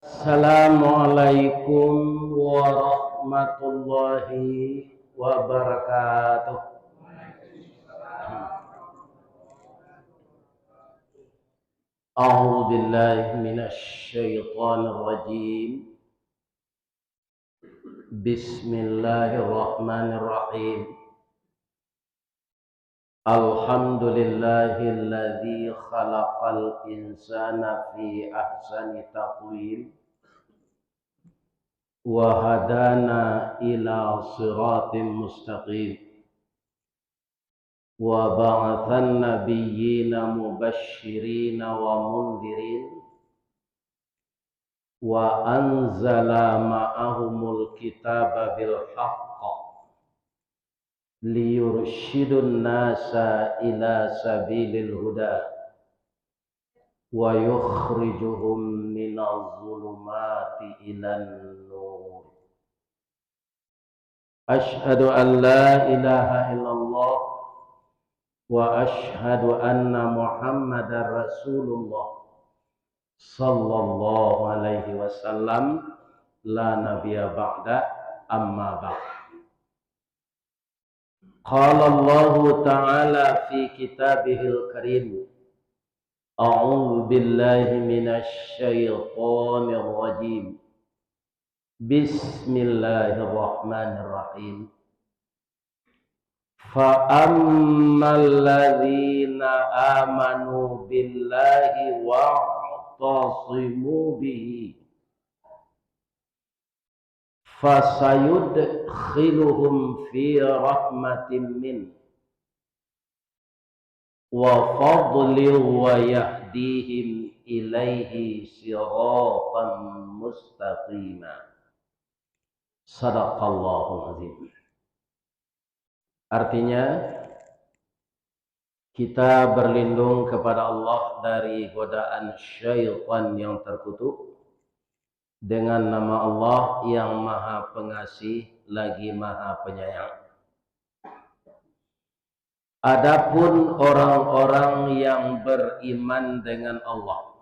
Assalamualaikum warahmatullahi wabarakatuh. A'udzu billahi minasy syaithanir rajim. Bismillahirrahmanirrahim. Alhamdulillahilladzi khalaqal insana fi ahsani taqwim wa hadana ila siratim mustaqim. Wa ba'athan nabiyyina mubashshirina wa mundhirin wa anzala ma'ahumul kitaba bil haqq liyurshidun nasa ila sabilil huda wa yukhrijuhum minadh dhulumati ilan nur. Asyhadu an la ilaha illallah wa asyhadu anna Muhammadar Rasulullah sallallahu alaihi wasallam la nabiyya ba'da amma ba'd. Qala Allah ta'ala fi kitabihil karim. A'udzu billahi minasy syaithanir rajim. Bismillahirrahmanirrahim. Fa'ammalladzina amanu billahi wa'tasimu bihi fasayudkhiluhum fi rahmatin min wa fadlin wa yahdihim ilaihi siratan mustaqima. Sadaqallahul azim. Artinya, kita berlindung kepada Allah dari godaan syaitan yang terkutuk dengan nama Allah yang Maha Pengasih lagi Maha Penyayang. Adapun orang-orang yang beriman dengan Allah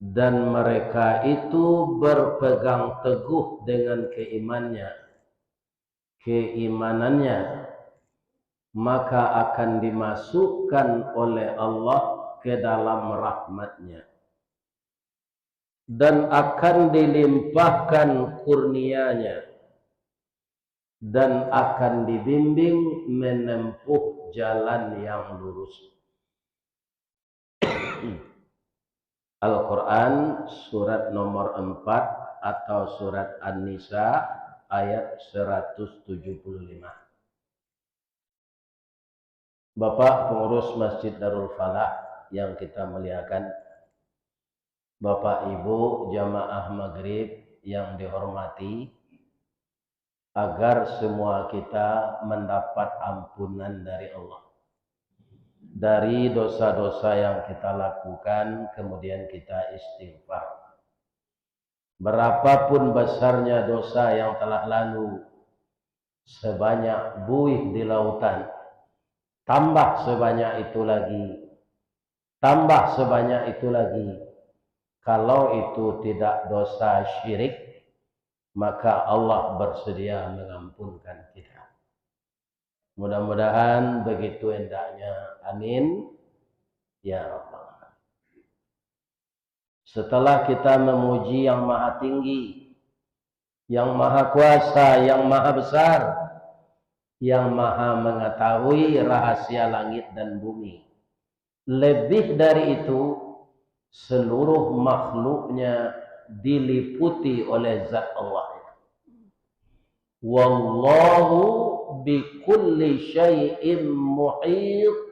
dan mereka itu berpegang teguh dengan keimanannya, maka akan dimasukkan oleh Allah ke dalam rahmatnya dan akan dilimpahkan kurnianya dan akan dibimbing menempuh jalan yang lurus. Al-Quran surat nomor 4 atau surat An-Nisa ayat 175. Bapak pengurus Masjid Darul Falah yang kita muliakan, Bapak Ibu jamaah maghrib yang dihormati, agar semua kita mendapat ampunan dari Allah dari dosa-dosa yang kita lakukan, kemudian kita istighfar. Berapapun besarnya dosa yang telah lalu, sebanyak buih di lautan, tambah sebanyak itu lagi, tambah sebanyak itu lagi. Kalau itu tidak dosa syirik, maka Allah bersedia mengampunkan kita. Mudah-mudahan begitu hendaknya. Amin ya Rabbal. Setelah kita memuji yang maha tinggi, yang maha kuasa, yang maha besar, yang maha mengetahui rahasia langit dan bumi, lebih dari itu, seluruh makhluknya diliputi oleh zat Allah. Wallahu bikulli syai'in muhit.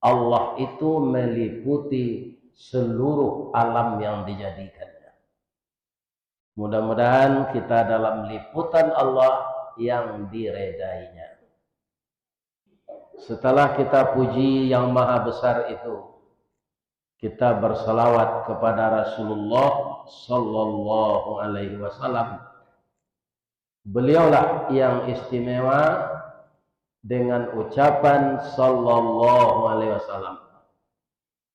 Allah itu meliputi seluruh alam yang dijadikannya. Mudah-mudahan kita dalam liputan Allah yang diredainya. Setelah kita puji yang maha besar itu, kita bersalawat kepada Rasulullah sallallahu alaihi wasallam. Beliaulah yang istimewa dengan ucapan sallallahu alaihi wasallam.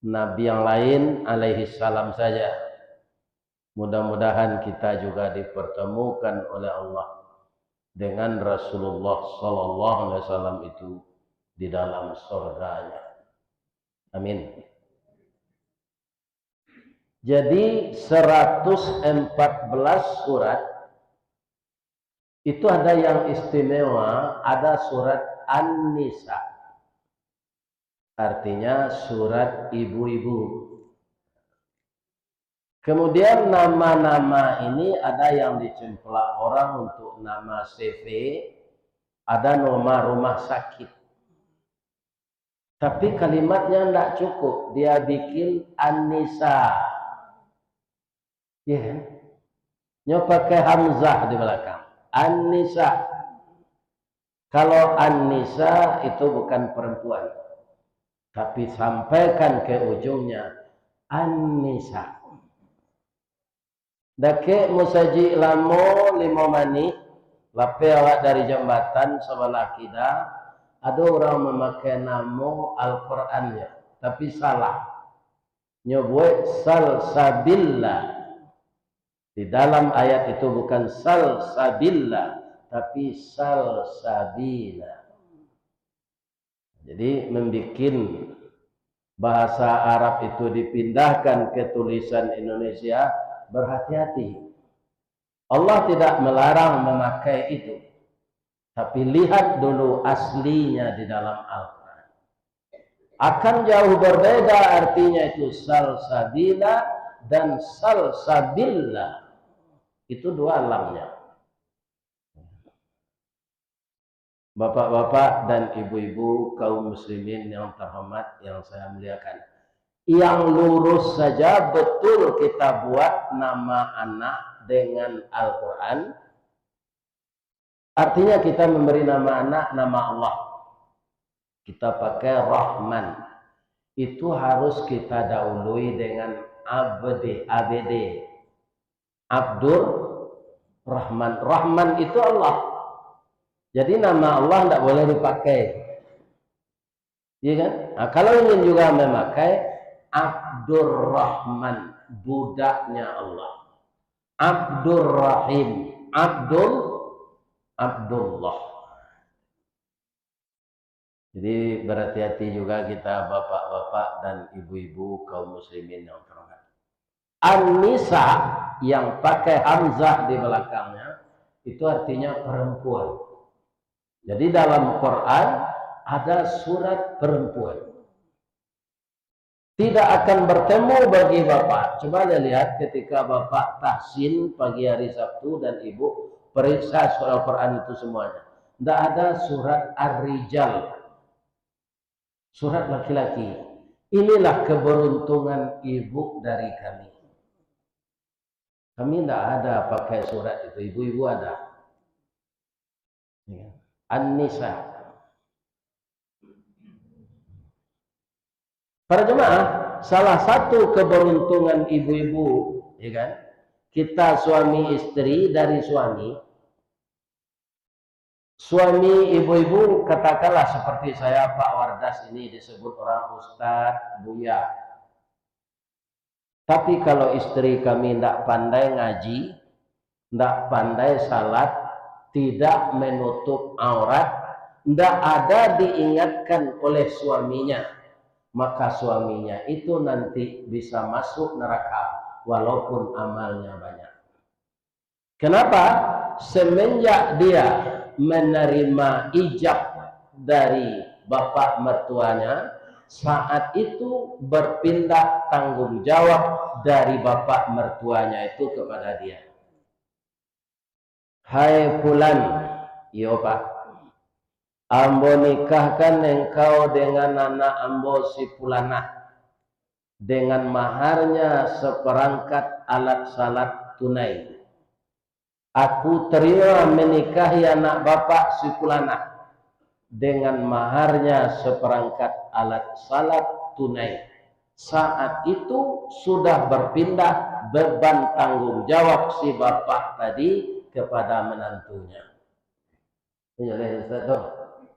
nabi yang lain alaihi salam saja. Mudah-mudahan kita juga dipertemukan oleh Allah dengan Rasulullah sallallahu alaihi wasallam itu di dalam surganya. Amin. Jadi 114 surat itu ada yang istimewa, ada surat An-Nisa. Artinya surat ibu-ibu. Kemudian nama-nama ini ada yang dicemplak orang untuk nama CV, ada nama rumah sakit. Tapi kalimatnya tidak cukup, dia bikin An-Nisa. Ya kan? Nyo pakai hamzah di belakang. An-Nisa. Kalau An-Nisa itu bukan perempuan. Tapi sampaikan ke ujungnya An-Nisa. Dake musaji lamo 5 menit. Lape awak dari jambatan sebelah kita. Ada orang memakai nama Al-Qur'annya. Tapi salah. Nyobuat salsabillah. Di dalam ayat itu bukan salsabillah, tapi salsabila. Jadi membuat bahasa Arab itu dipindahkan ke tulisan Indonesia, berhati-hati. Allah tidak melarang memakai itu. Tapi lihat dulu aslinya di dalam Al-Quran. Akan jauh berbeda artinya itu salsabila dan salsabillah. Itu dua lamnya. Bapak-bapak dan ibu-ibu kaum muslimin yang terhormat yang saya muliakan. Yang lurus saja betul kita buat nama anak dengan Al-Quran. Artinya kita memberi nama anak nama Allah. Kita pakai Rahman. Itu harus kita dahului dengan ABD. Abdur Rahman. Rahman itu Allah. Jadi nama Allah tidak boleh dipakai. Iya kan? Nah, kalau ingin juga memakai Abdur Rahman, budaknya Allah. Abdur Rahim, Abdullah. Jadi berhati-hati juga kita bapak-bapak dan ibu-ibu kaum muslimin yang terhormat. An-Nisa yang pakai hamzah di belakangnya itu artinya perempuan. Jadi dalam Quran ada surat perempuan. Tidak akan bertemu bagi bapak. Coba lihat ketika bapak tahsin pagi hari Sabtu dan ibu periksa surat Al-Quran itu semuanya. Tidak ada surat Ar-Rijal. Surat laki-laki. Inilah keberuntungan ibu dari kami. Kami tidak ada pakai surat itu. Ibu-ibu ada. An-Nisa. Para jemaah, salah satu keberuntungan ibu-ibu, ya kan? Kita suami istri dari suami ibu-ibu katakanlah seperti saya Pak Wardas ini disebut orang Ustadz, Buya. Tapi kalau istri kami tidak pandai ngaji, tidak pandai salat, tidak menutup aurat, tidak ada diingatkan oleh suaminya, maka suaminya itu nanti bisa masuk neraka walaupun amalnya banyak. Kenapa? Semenjak dia menerima ijab dari bapak mertuanya, saat itu berpindah tanggung jawab dari bapak mertuanya itu kepada dia. Hai Fulan, yo Pak, ambo nikahkan engkau dengan anak ambo si Fulanah dengan maharnya seperangkat alat salat tunai. Aku terima menikahi anak bapak si Fulanah dengan maharnya seperangkat alat salat tunai. Saat itu sudah berpindah beban tanggung jawab si bapak tadi kepada menantunya.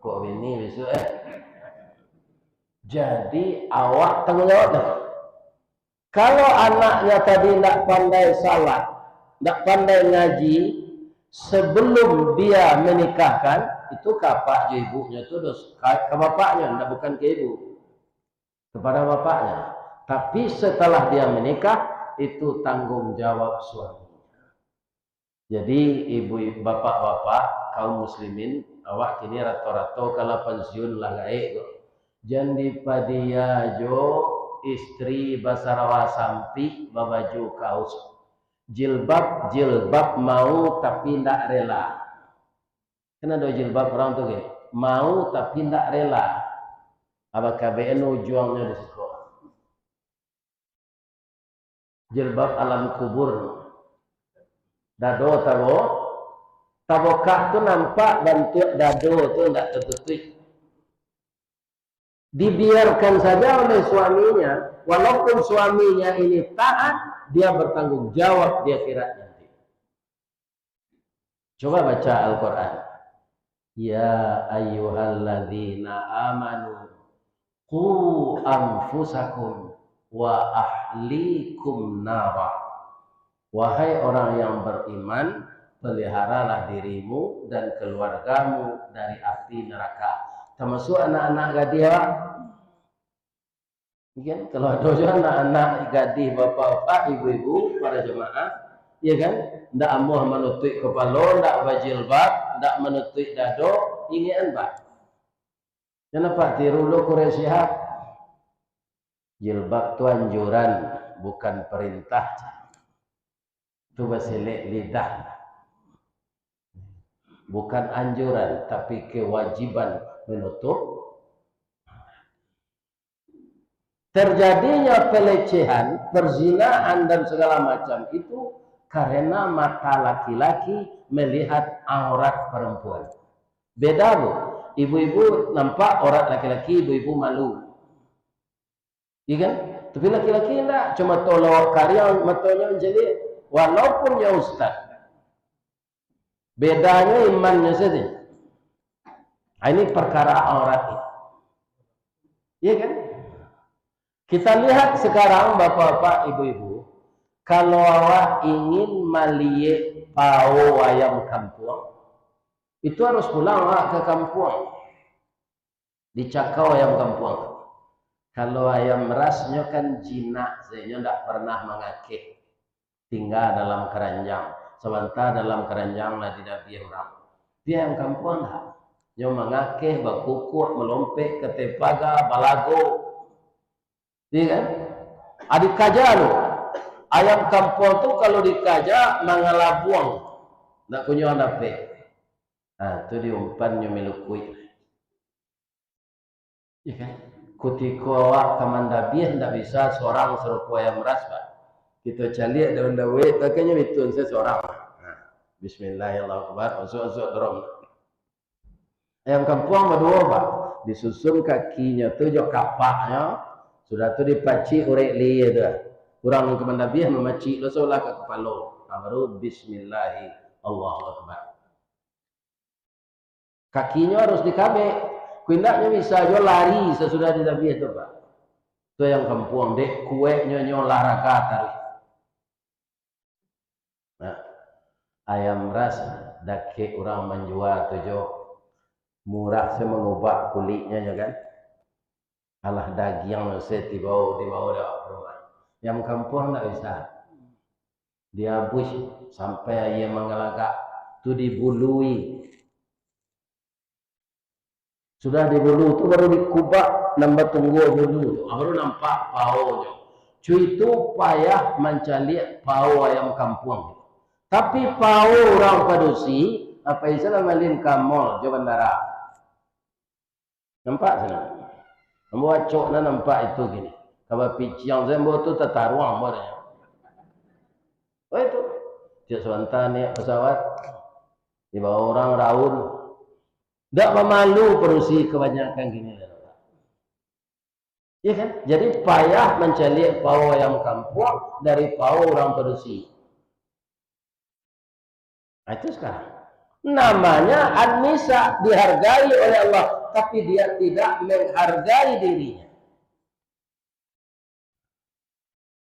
Kok ini besok Jadi awak tanggung jawab dah. Kalau anaknya tadi tidak pandai salat, tidak pandai ngaji, sebelum dia menikahkan, itu kapak ibunya itu ke bapaknya, tidak bukan ke ibu. Kepada bapaknya. Tapi setelah dia menikah, itu tanggung jawab suami. Jadi ibu, bapak-bapak, kaum muslimin, awak kini rato-rato kalau pensiun lah gaek. Jadi padia jo istri basarawa sampi babaju kaos. Jilbab mau tapi tidak rela. Kenapa jilbab orang tu ke? Mau tapi tidak rela. Apakah BNU juangnya di situ? Jilbab alam kubur. Dado tabokah tu nampak bentuk dado tu tidak tertutup. Dibiarkan saja oleh suaminya, walaupun suaminya ini taat, dia bertanggung jawab di akhirat nanti. Coba baca Al-Quran. Ya ayyuhalladzina amanu qu anfusakum wa ahlikum nara. Wahai orang yang beriman, peliharalah dirimu dan keluargamu dari api neraka. Termasuk anak-anak gadis. Kan? Kalau ada anak-anak gadis, bapak-bapak, ibu-ibu, para jemaah, ya kan? Tidak amuh menutup kepala, tidak berjilbab, tidak menutup dado, ini apa? Kenapa tiru lo Quraish Shihab? Jilbab itu anjuran, bukan perintah. Itu basilik lidah. Bukan anjuran, tapi kewajiban menutup. Terjadinya pelecehan, perzinahan dan segala macam itu karena mata laki-laki melihat aurat perempuan. Beda bu, ibu-ibu nampak aurat laki-laki, ibu-ibu malu. Iya kan? Tapi laki-laki enggak, cuma tolong karya matanya menjadi. Walaupun ya ustaz, bedanya imannya saja. Ini perkara aurat ini. Iya kan? Kita lihat sekarang bapak-bapak, ibu-ibu, kalau awak ingin melihat pau ayam kampung, itu harus pulang awak ke kampung. Dicakau ayam kampung. Kalau ayam rasnya kan jinak, saya tidak pernah mengakih. Tinggal dalam keranjang. Sebentar dalam keranjang lah tidak biar orang. Dia yang kampung lah. Yang mengakih, berkukuh, melompet, ke tepaga, balago. Iya kan? Adik kaja lo. Ayam kampung tu kalau dikaja mangalabuang. Nak kunyo dapat. Ah, tu diumpannya melukui. Iya kan? Ketika awak kamandabiah tidak bisa seorang serupa ayam ras, Pak. Kita cari daun dawet, takkannya mitun seseorang. Bismillahirrahmanirrahim. Masuk drum. Ayam kampung berdua, Pak. Disusun kakinya tu jo kapaknya. Sudah tu dipaci urek liye tu. Kurang kemandabiah memaci lo seolah ke kepala. Baru Bismillahirrahmanirrahim. Kakinya harus dikabek. Kuindaknya bisa jo lari sesudah didabiah tu, Pak. Tu yang kampung dek kuenya nyo olahraga tarik. Nah, ayam ras dake orang menjual tujuh murah saya mengubah kulitnya ya kan. Alah daging saya dibawa dah rumah. Yang kampung tak bisa. Dia bush sampai ia mengelagak tu dibului. Sudah dibulu tu baru dikubak nambah tunggu bulu tu. Baru nampak paunya. Cuy itu payah mencari pau ayam kampung. Tapi pau orang padusi, apa istilah malin kamol, jo bandara. Nampak sana? Membuat cok na nampak itu gini. Kalau piciang zembo tu tataruang boleh. Oh itu. Dia sebentar ni pesawat di bawah orang raun. Tak memalu padusi kebanyakan gini lah. Ya kan? Jadi payah mencari pau ayam kampung dari pau orang padusi. Itu sekarang. Namanya An-Nisa dihargai oleh Allah, tapi dia tidak menghargai dirinya.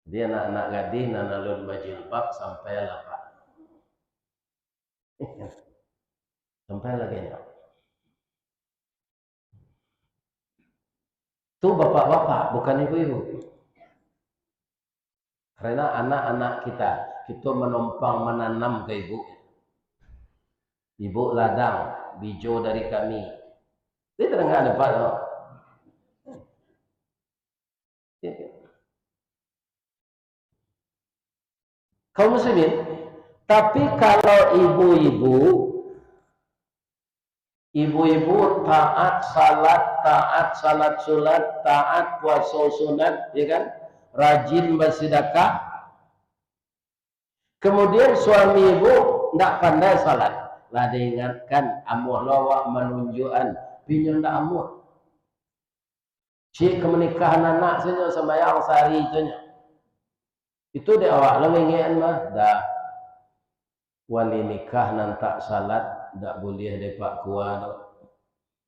Dia anak-anak gadis nanalun bajilbab sampai lah Pak. Sampai lagi ya. Itu bapak-bapak, bukan ibu-ibu. Karena anak-anak kita menumpang menanam ke ibu. Ibu ladang, bijo dari kami. Dia terengah ada Pak. Kaum muslimin, tapi kalau ibu-ibu taat salat sunat, taat puasa sunat, ya kan? Rajin bersedekah. Kemudian suami ibu tidak pandai salat. Lah diingatkan amuh lawak menunjukkan pinjam ndak amuh. Cik kemenikahan anak saja sembahyang sehari saja. Itu dia awak lah ingin mah dah wali nikah nantak salat dak boleh depak kuat.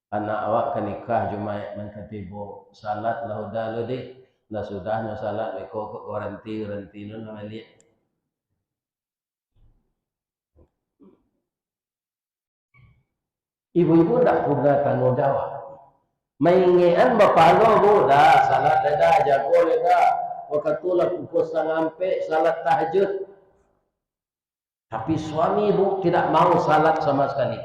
Anak awak kan nikah Jumaat nang katibo salat lah udah lo deh. Lah sudahnya salat beko garanti nun amali. Ibu-ibu tak punya tanggung jawab. Maingian bapak lo bu dah salat dah jago dah. Wakatulah pukul 3:30 salat tahajud. Tapi suami ibu tidak mau salat sama sekali.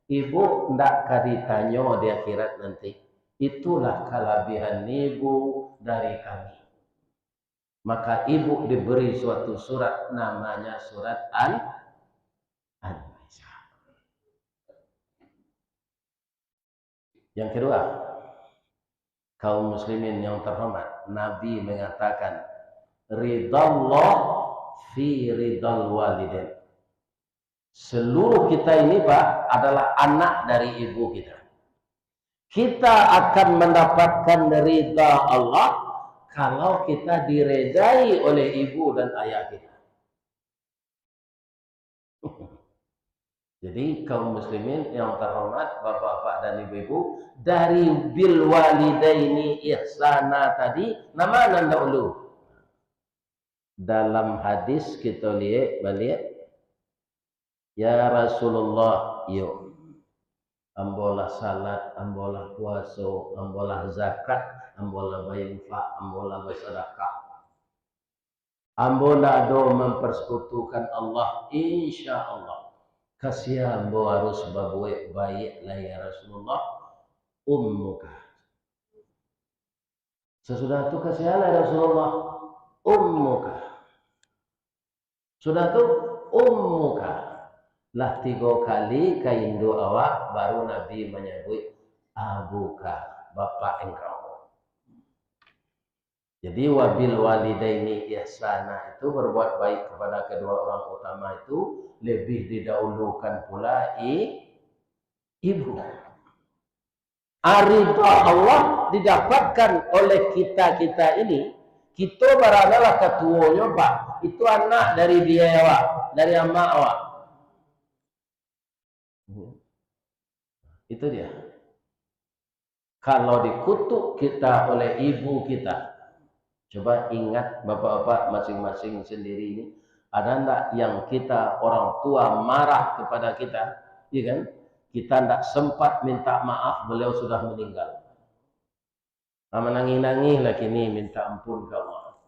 Ibu tidak ditanya di akhirat nanti. Itulah kelebihan ibu dari kami. Maka ibu diberi suatu surat namanya surat An-Nisa. Yang kedua, kaum muslimin yang terhormat, Nabi mengatakan ridallah fi ridal walidain. Seluruh kita ini Pak adalah anak dari ibu kita. Kita akan mendapatkan ridha Allah kalau kita diredai oleh ibu dan ayah kita. Jadi kaum muslimin yang terhormat, bapak-bapak dan ibu-ibu, dari bil walidaini ihsana tadi, nama nanda ulu. Dalam hadis kita lihat balik, ya Rasulullah, yuk. Ambolah salat, ambolah puasa, ambolah zakat, ambolah bayinfa, ambolah bersedekah. Ambolah do mempersekutukan Allah, insya Allah. Kasih ambo harus berbuat baik lah ya Rasulullah. Ummuka. Sesudah itu kasih Allah Rasulullah. Ummuka. Sudah itu ummuka. Lah 3 kali kaindo awak baru Nabi menyebut abuka, bapak engkau. Jadi wabil walidaini ihsana itu berbuat baik kepada kedua orang utama itu lebih didahulukan pula ibu. Ridha Allah didapatkan oleh kita ini. Kita barangkali ketuanya Pak. Itu anak dari dia awak, dari emak awak. Itu dia. Kalau dikutuk kita oleh ibu kita, coba ingat bapak-bapak masing-masing sendiri ini, ada enggak yang kita orang tua marah kepada kita, ya kan? Kita enggak sempat minta maaf, beliau sudah meninggal. Menangis-nangis lagi ini minta ampun ke Allah.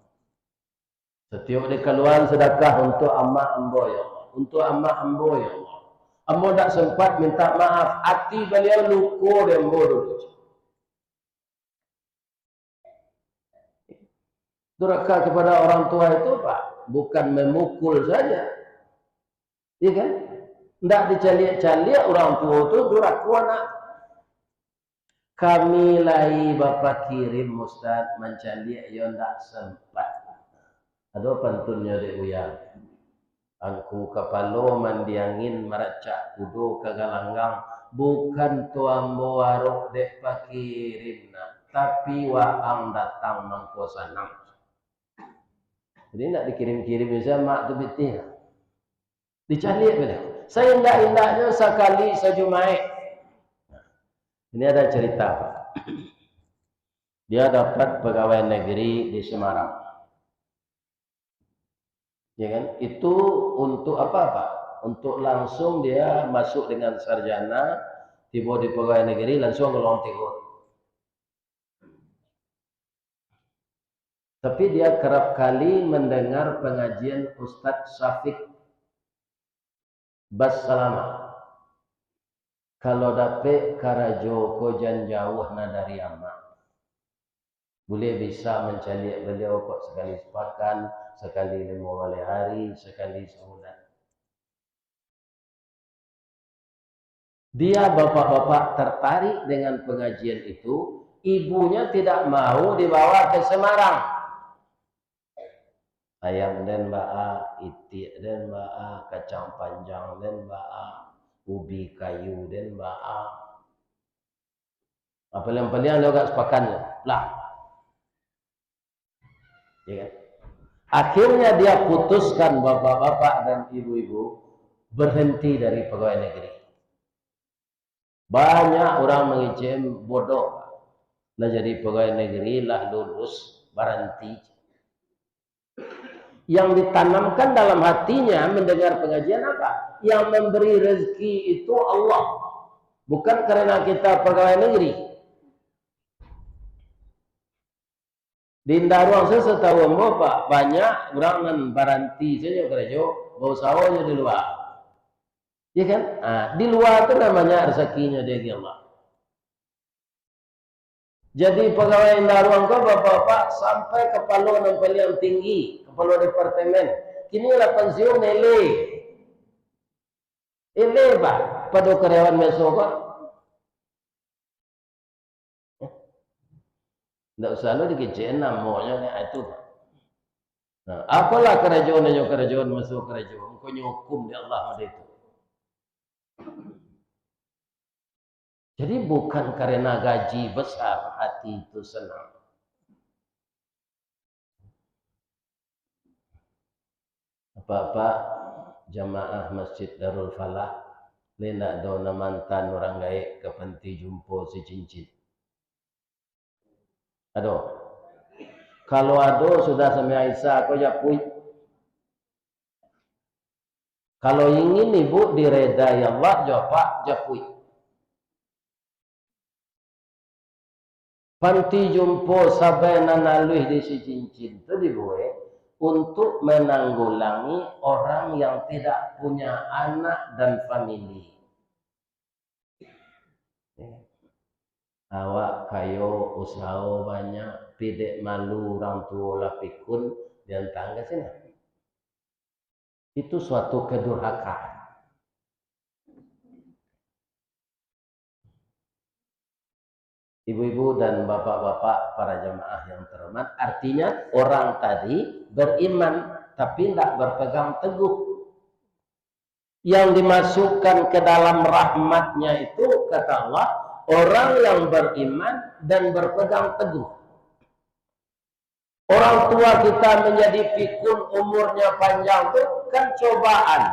Setiap dikeluaran sedekah untuk amak ambo ya Allah, untuk amak ambo ya Allah. Ambo tak sempat minta maaf, hati beliau luka dan bodoh. Durhaka kepada orang tua itu Pak, bukan memukul saja, iya kan? Tidak dicaliak-caliak orang tua itu durhaka anak. Kami lai bapak kirim Ustaz mencaliak ya tidak sempat. Ada pantunnya dek uyang. Angku kapalo mandiangin meracak kudo kagalanggang bukan tuan warok dek pakirimna tapi waang datang mangkosanang. Jadi nak dikirim-kirim bisa mak tu betul. Dicari beliau. Saya indah-indahnya sekali sejumaik. Ini ada cerita Pak. Dia dapat pegawai negeri di Semarang. Ya kan? Itu untuk apa, Pak? Untuk langsung dia masuk dengan sarjana, tiba di pegawai negeri langsung ngelong tikut. Tapi dia kerap kali mendengar pengajian Ustadz Syafiq Bas Salama. Kalau dapet karajo ko jan jauh na dari amak. Boleh bisa mencari beliau kok sekali sepakan, sekali 5 kali hari, sekali sebulan. Dia bapak-bapak tertarik dengan pengajian itu, ibunya tidak mau dibawa ke Semarang. Ayam dan baa, itik dan baa, kacang panjang dan baa, ubi kayu dan baa. Apa yang paling agak sepakannya lah. Ya kan? Akhirnya dia putuskan bapak-bapak dan ibu-ibu berhenti dari pegawai negeri. Banyak orang mengicim bodoh. Lah jadi pegawai negeri lah lulus berhenti. Yang ditanamkan dalam hatinya mendengar pengajian apa? Yang memberi rezeki itu Allah. Bukan karena kita pegawai negeri. Di Indaruang saya setahu Pak, banyak orang nan baranti saja kerja, bau sawahnya di luar. Ya kan? Nah, di luar itu namanya rezekinya dari Allah. Jadi pegawai Indaruang kau bapak-bapak sampai kepala yang paling tinggi, kepala departemen. Kini lah pensiun ele. Ele Pak, pada karyawan meso kok. Tidak usah lu dikecewain namanya itu. Nah, apalah kerajaan masuk kerajaan. Kau nyukum di Allah ada itu. Jadi bukan karena gaji besar hati itu senang. Bapak jamaah Masjid Darul Falah, lena dona mantan orang gaik ke penti jumpo si cincin. Aduh, kalau ada sudah sama Aisyah aku japui. Kalau ingin ibu diredai Allah, jawab japui. Panti jumpo sampai nanalui di si cincin itu dibuat untuk menanggulangi orang yang tidak punya anak dan famili. Awak kayo usaha banyak, pidek malu orang tua lapikun dan tangga sini. Itu suatu kedurhakaan. Ibu-ibu dan bapak-bapak para jamaah yang terhormat, artinya orang tadi beriman tapi tidak berpegang teguh. Yang dimasukkan ke dalam rahmatnya itu kata Allah, orang yang beriman dan berpegang teguh. Orang tua kita menjadi pikun umurnya panjang itu kan cobaan.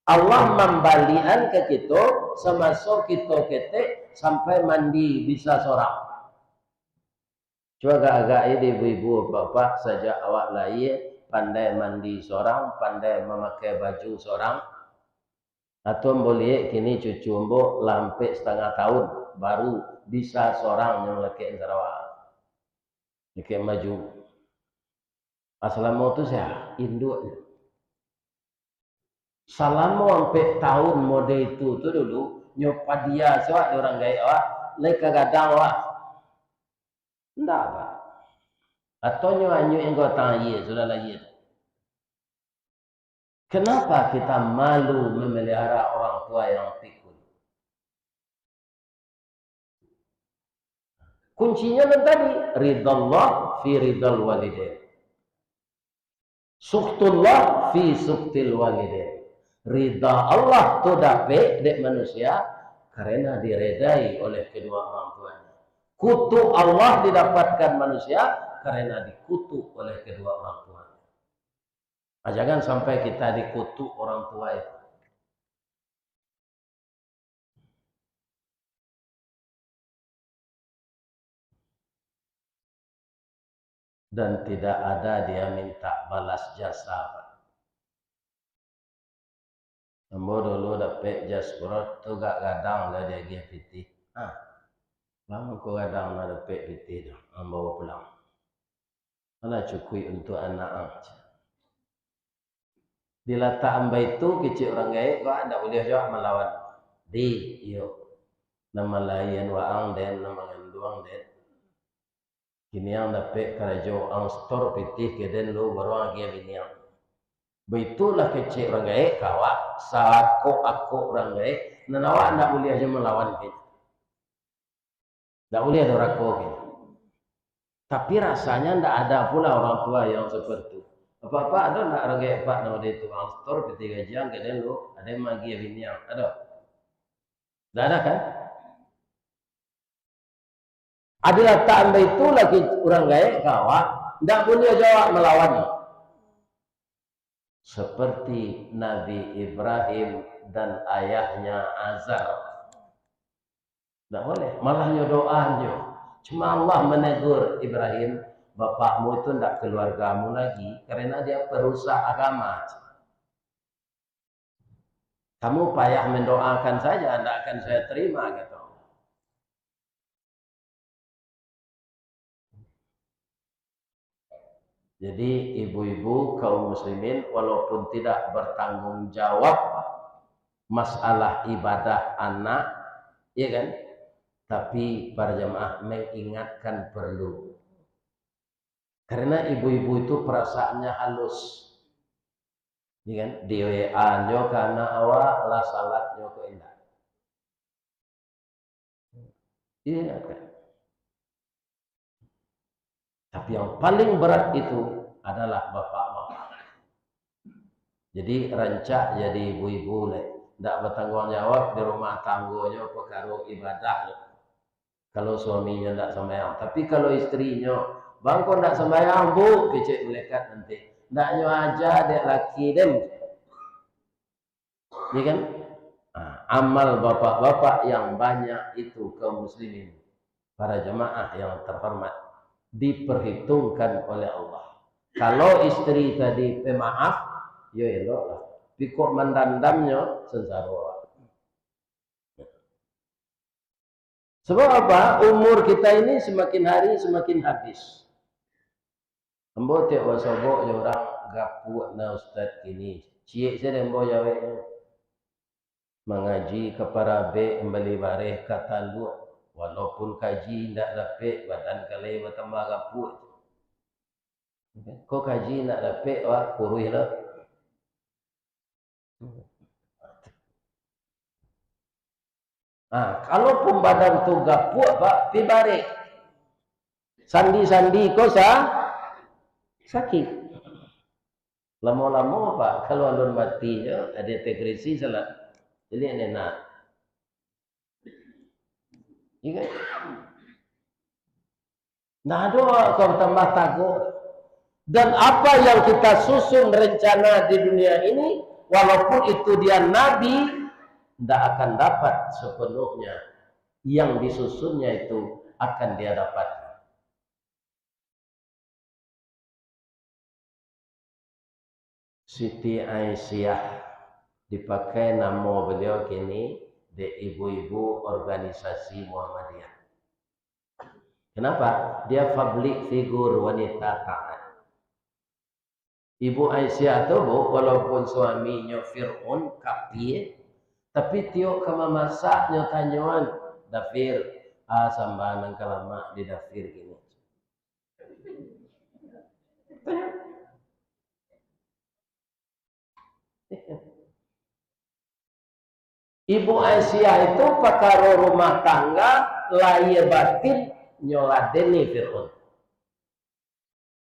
Allah membalian ke kita semasuk kita ketek sampai mandi bisa seorang. Coba agak-agak ini ibu-ibu bapak sejak awak lahir pandai mandi seorang, pandai memakai baju seorang. Atau boleh kini cucu mbok lampe setengah tahun baru bisa seorang yang laki Sarawak. Laki maju. Assalamualaikum itu saya induknya. Selama sampai tahun mode itu dulu nyopa dia soal orang gaya awak leka kadang awak ndak Pak atau nyoanyu yang kau tanya sudah lagi. Kenapa kita malu memelihara orang tua yang pikun? Kuncinya kan tadi ridallah fi ridal walidain, suktullah fi suktil walidain. Ridha Allah tu dapat dek manusia karena diredai oleh kedua orang tuanya. Kutuk Allah didapatkan manusia karena dikutuk oleh kedua orang tuanya. Nah, jangan sampai kita dikutuk orang tua itu. dan tidak ada dia minta balas jasa. Ambo dulu dapat jas berat tu gak gadang lah dia GPT. Bang aku gadang lah dapat PT tu. Ambo pulang. Mana cukup untuk anak aja. Diletak ambai itu kecil orang gaya kau anda boleh jawab melawan. Di iyo. Nama lain waang dan nama nganduang dan. Kini yang dapat kerajo ang store PT keden lu baru lagi bini yang. Beitulah kecil orang gaya kawa saako aku orang gaya. Nanawa anda boleh aja melawan kita. Tak boleh ada rako kita. Tapi rasanya tidak ada pula orang tua yang seperti itu. Apa-apa ada nak orang gaya pak nama dia tukang store PT gajian keden lu ada yang magi bini yang ada. Tak ada kan? Adalah tak itu lagi orang gaya kawa tidak boleh jawab melawan. Seperti Nabi Ibrahim dan ayahnya Azar. Tidak boleh. Malah doanya. Cuma Allah menegur Ibrahim, bapakmu itu tidak keluargamu lagi karena dia perusak agama. Kamu payah mendoakan saja, tidak akan saya terima gitu. Jadi ibu-ibu kaum muslimin walaupun tidak bertanggung jawab masalah ibadah anak, ya kan? Tapi para jemaah mengingatkan perlu. Karena ibu-ibu itu perasaannya halus. Ya kan? Di WA nyo karena awak lah salat nyo ke indah. Iya kan? Tapi yang paling berat itu adalah bapak-bapak. Jadi rancak jadi ibu-ibu tidak bertanggung jawab di rumah tanggonya perkara ibadah. Kalau suaminya tidak sembahyang, tapi kalau istrinya, bang kau tidak sembahyang bu, kecek melekat nanti. Tidak nyo aja dek laki dem. Ini kan? Amal bapak-bapak yang banyak itu kaum muslimin, para jemaah yang terhormat, diperhitungkan oleh Allah. Kalau istri tadi pemaaf, ya elok lah. Pikuk mendandamnya sensara. Sebab apa? Umur kita ini semakin hari semakin habis. Ambo tiap wasobok je orang gapu na ustaz kini. Cik saya ambo jawe mengaji kepada be embali bareh kata lu walaupun kaji ndak dapat badan kali bertambah gapu. Kau kaji nak dapat wah kurui lah. Kalau badan tu gapuk pak, pi balik. Sandi-sandi kau sakit. Lama-lama pak, kalau alun matinya ada tegresi salat. Jadi enak. Iya. Nah, doa kau tambah takut. Dan apa yang kita susun rencana di dunia ini, walaupun itu dia nabi, tidak akan dapat sepenuhnya. Yang disusunnya itu akan dia dapat. Siti Aisyah dipakai nama beliau kini di ibu-ibu organisasi Muhammadiyah. Kenapa? Dia public figure wanita taat. Ibu Aisyah tu walaupun suaminya Fir'aun kafir, tapi tiok kama masaknya tanyuan dafir sambahan kalama di dafir gini. Ibu Aisyah itu pakar rumah tangga lahir batin nyoladeni Fir'aun.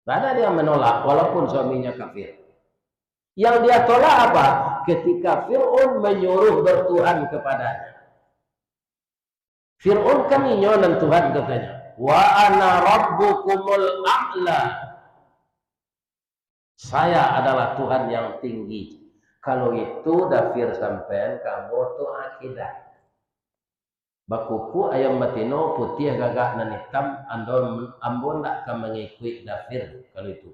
Tidak ada dia menolak walaupun suaminya kafir. Yang dia tolak apa? Ketika Fir'aun menyuruh bertuhan kepadanya. Fir'aun kan inyonan Tuhan katanya. Wa ana rabbukumul a'la. Saya adalah Tuhan yang tinggi. Kalau itu dafir sampean kamu tuh akidah. Bakuku ayam matino putih gagak dan hitam ambon tak akan mengikuti dafir kalau itu.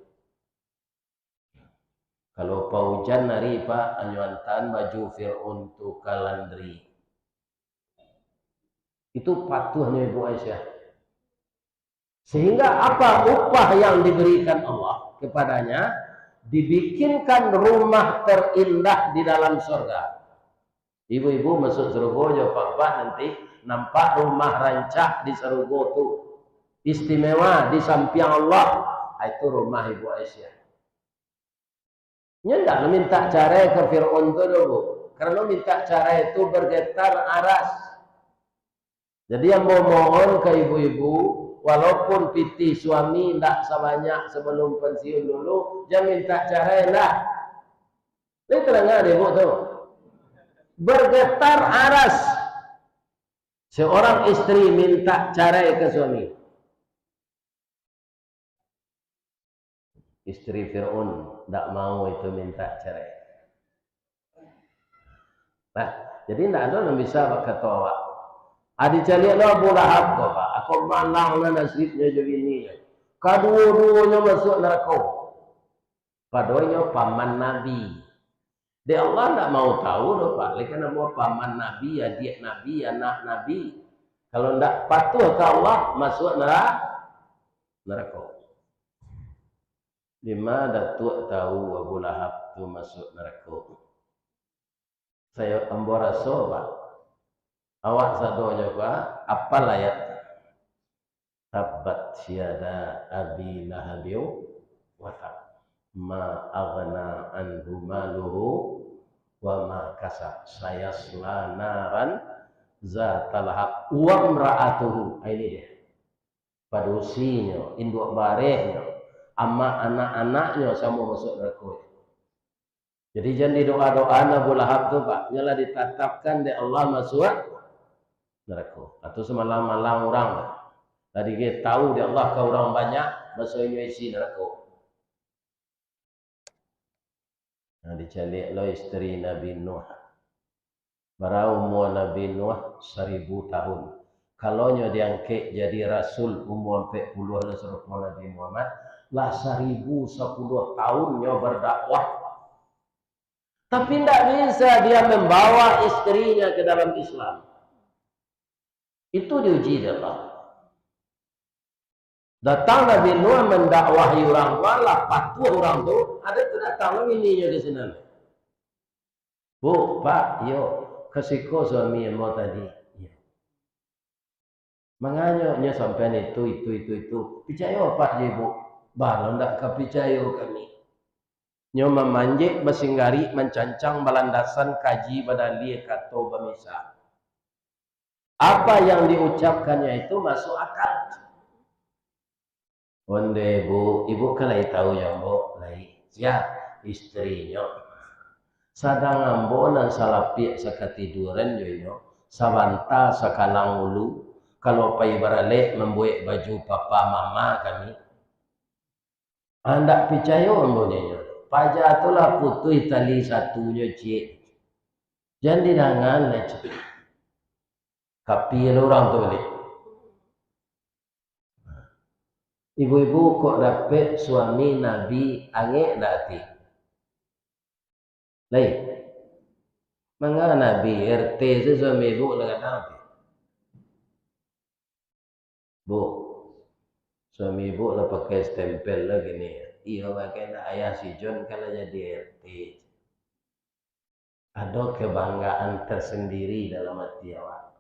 Kalau paujan nari pak anyuantan baju Fir'aun tu kalandri. Itu patuhnya Ibu Aisyah. Sehingga apa upah yang diberikan Allah kepadanya, dibikinkan rumah terindah di dalam surga. Ibu-ibu masuk surga jauh pak nanti nampak rumah rancak di surga tu istimewa di samping Allah. Itu rumah Ibu Aisyah. Nya enggak minta cara ke Fir'aun tu dulu, karena minta cara itu bergetar aras. Jadi yang mau mohon ke ibu-ibu, walaupun piti suami tidak sebanyak sebelum pensiun dulu, jangan minta cara lah. Ini terang ada ibu tu. Bergetar aras. Seorang istri minta cerai ke suami. Istri Fir'aun tidak mau itu minta cerai. Nah, jadi tidak ada yang bisa berkata awak. Adi cari lah Abu Lahab kau pak. Aku malang lah nasibnya jadi ini. Kedua-duanya masuk neraka. Padonya paman Nabi. Dia Allah tidak mau tahu loh pak. Karena mau paman Nabi, adik Nabi, anak Nabi. Kalau tidak patuh ke Allah, masuk neraka. Lima datuk tahu Abu Lahab tu masuk neraka. Saya ambil rasa pak. Awak sadonya pak. Apa ayat? Tabbat syada abi lahabiu watab. Ma aghna anhu maluhu wa ma kasab sayasla naran zatalahab wa imra'atuhu. Ini dia padusinya induk barehnya ama anak-anaknya sama masuk neraka. Jadi jangan doa-doa Abu Lahab tu pak nyala ditatapkan di Allah masuk neraka. Atau semalam-malam orang tadi kita tahu di Allah ke orang banyak masuknya isi neraka. Nah, dicalik lo istri Nabi Nuh. Bara umur Nabi Nuh 1000 tahun. Kalau nya diangkat jadi rasul umur 40 serupa Nabi Muhammad, lah 1010 tahunnya berdakwah. Tapi tidak bisa dia membawa istrinya ke dalam Islam. Itu diuji dari Allah. Datang Nabi Nuh mendakwahi orang malah patuh orang tu, ada tu datang bininya ke sini. Bu, Pak, yo, kesiko suami yang mau tadi. Ya. Menganya sampai itu. Percaya Pak je Bu? Balon tak kepercaya kami. Nyo memanjik bersinggari mencancang balandasan kaji badali kato bamisa. Apa yang diucapkannya itu masuk akal. Onde ibu kan lagi tahu yang bu lagi ya istrinya sadang ambonan salapi sakatiduran yo sabanta sakalang ulu kalau pai barale membuat baju papa mama kami anda percaya ambonya paja itulah putih tali satunya cik jangan didangan lecet kapi orang tu balik. Ibu-ibu kok dapat suami Nabi angin dati. Lain. Mangga Nabi RT itu suami ibu dengan apa? Bu, suami ibu lah pakai stempel lah gini. Iya pakai ayah si John kalau jadi RT. Ada kebanggaan tersendiri dalam hati awak.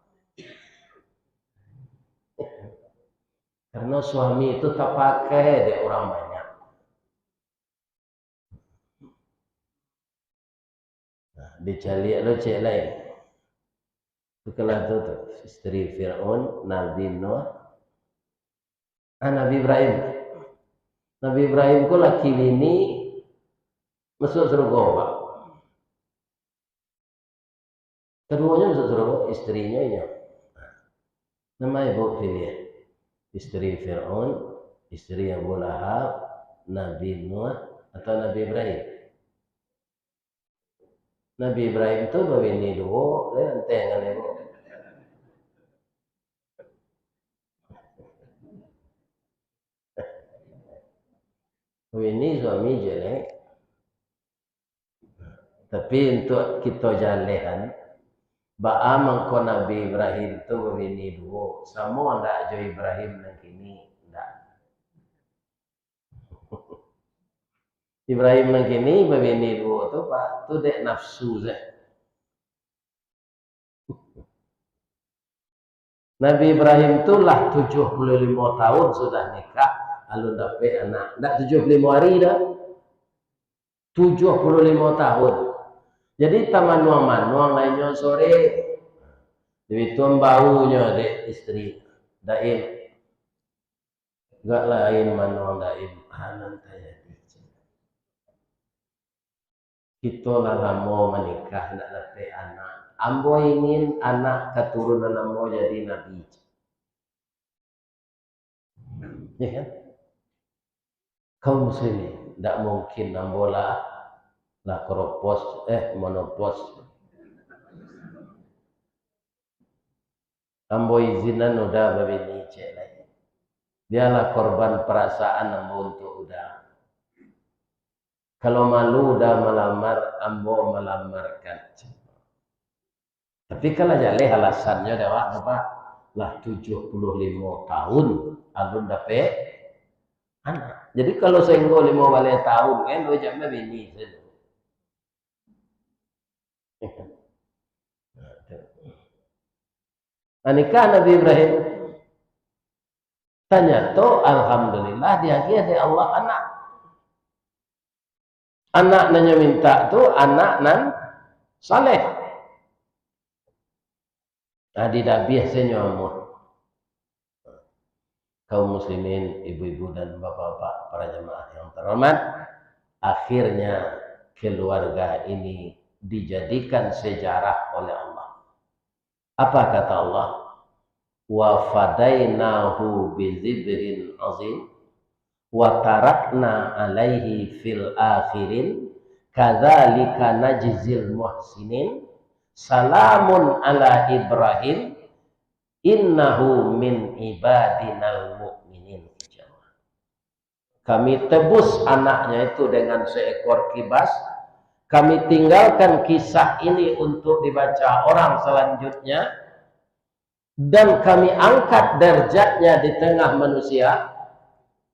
Karena suami itu tak pakai deh orang banyak. Nah, dicari lo cek lain. Setelah itu istri Fir'aun, Nabi Nuh, Nabi Ibrahim. Nabi Ibrahim ku laki ini masuk surga Pak. Keduanya masuk surga, istrinya ya. Nama ibu pilih. Istri Fir'aun, istri Abu Lahab, Nabi Nuh atau Nabi Ibrahim. Nabi Ibrahim itu begini dulu, nanti dengan ibu. Ini suami jelek. Tapi untuk kita jalehan, ba'a mangko Nabi Ibrahim tu bini dua. Sama ndak jo Ibrahim nang kini, ndak. Ibrahim nang kini bini dua tu pak tu dek nafsu je. Nabi Ibrahim tu lah 75 tahun sudah nikah, lalu dapat anak. Ndak 75 hari dah. 75 tahun. Jadi taman manuang lainnya sore. Jadi tuan baunya dek istri. Daim. Gak lain manuang daim. Hanan tanya. Kita lah lama menikah nak dapat anak. Ambo ingin anak keturunan ambo jadi nabi. Ya kan? Kaum muslimin, tidak mungkin ambo lah keropos, monopos. Ambo izinan udah begini cek lagi. Dialah korban perasaan ambo untuk udah. Kalau malu udah melamar, ambo melamarkan. Tapi kalau jale alasannya adalah apa? Lah 75 tahun alun dapat anak. Jadi kalau saya nggo 5 balik tahun kan dua jam bini saja. Nikah Nabi Ibrahim tanya tu alhamdulillah dia ada Allah anak. Anak nanya minta tu anak nan saleh. Di dah biasanya amor. Kaum muslimin, ibu-ibu dan bapak-bapak, para jemaah yang terhormat, akhirnya keluarga ini dijadikan sejarah oleh Allah. Apa kata Allah? Wa fadainahu bizibrin azim wa tarakna alaihi fil akhirin kadzalika najzil muhsinin salamun ala Ibrahim innahu min ibadinal mu'minin. Kami tebus anaknya itu dengan seekor kibas. Kami tinggalkan kisah ini untuk dibaca orang selanjutnya. Dan kami angkat derajatnya di tengah manusia.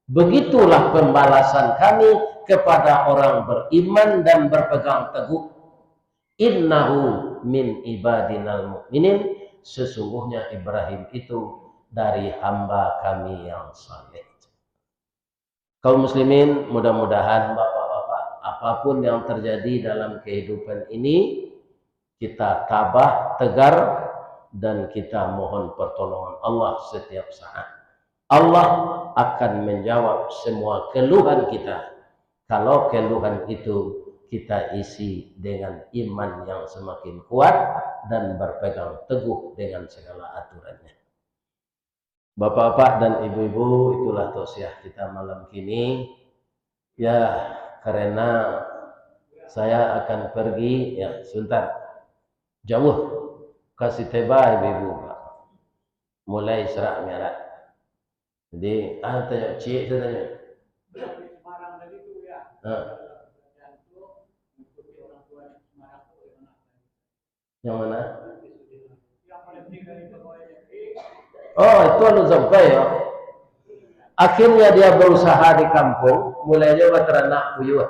Begitulah pembalasan kami kepada orang beriman dan berpegang teguh. Innahu min ibadinal mu'minin. Sesungguhnya Ibrahim itu dari hamba kami yang saleh. Kaum muslimin, mudah-mudahan bapak-bapak, apapun yang terjadi dalam kehidupan ini, kita tabah, tegar, dan kita mohon pertolongan Allah setiap saat. Allah akan menjawab semua keluhan kita. Kalau keluhan itu kita isi dengan iman yang semakin kuat dan berpegang teguh dengan segala aturannya. Bapak-bapak dan ibu-ibu, itulah tausiah kita malam kini. Ya, karena saya akan pergi, ya sebentar, jauh, kasih teba ibu-ibu, mulai Isra Mi'raj. Jadi, tanya, cik saya tanya. Yang mana? Oh, itu anu sampai ya. Akhirnya dia berusaha di kampung, mulainya bateranak puyuh.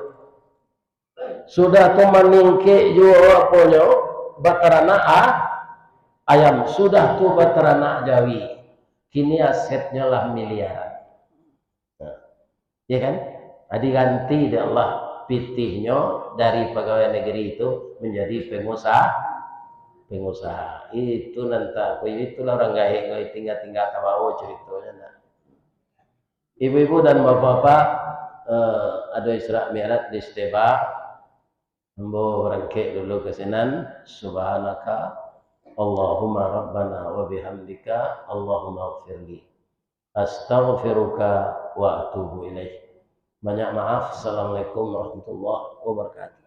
Sudah tu maningke juga aponya bateranak ayam. Sudah tu bateranak jawi. Kini asetnya lah miliaran. Ya kan? Diganti oleh Allah pitihnya dari pegawai negeri itu menjadi pengusaha. Itu nanti itulah orang gawe tinggal kawawo ceritanya. Ibu-ibu dan bapak-bapak, ada Isra Mi'raj di Steba. Ambo rangke dulu kesenan. Subhanaka Allahumma rabbana wa bihamdika Allahumma ighfirli astaghfiruka wa atubu ilaih. Banyak maaf. Assalamualaikum warahmatullahi wabarakatuh.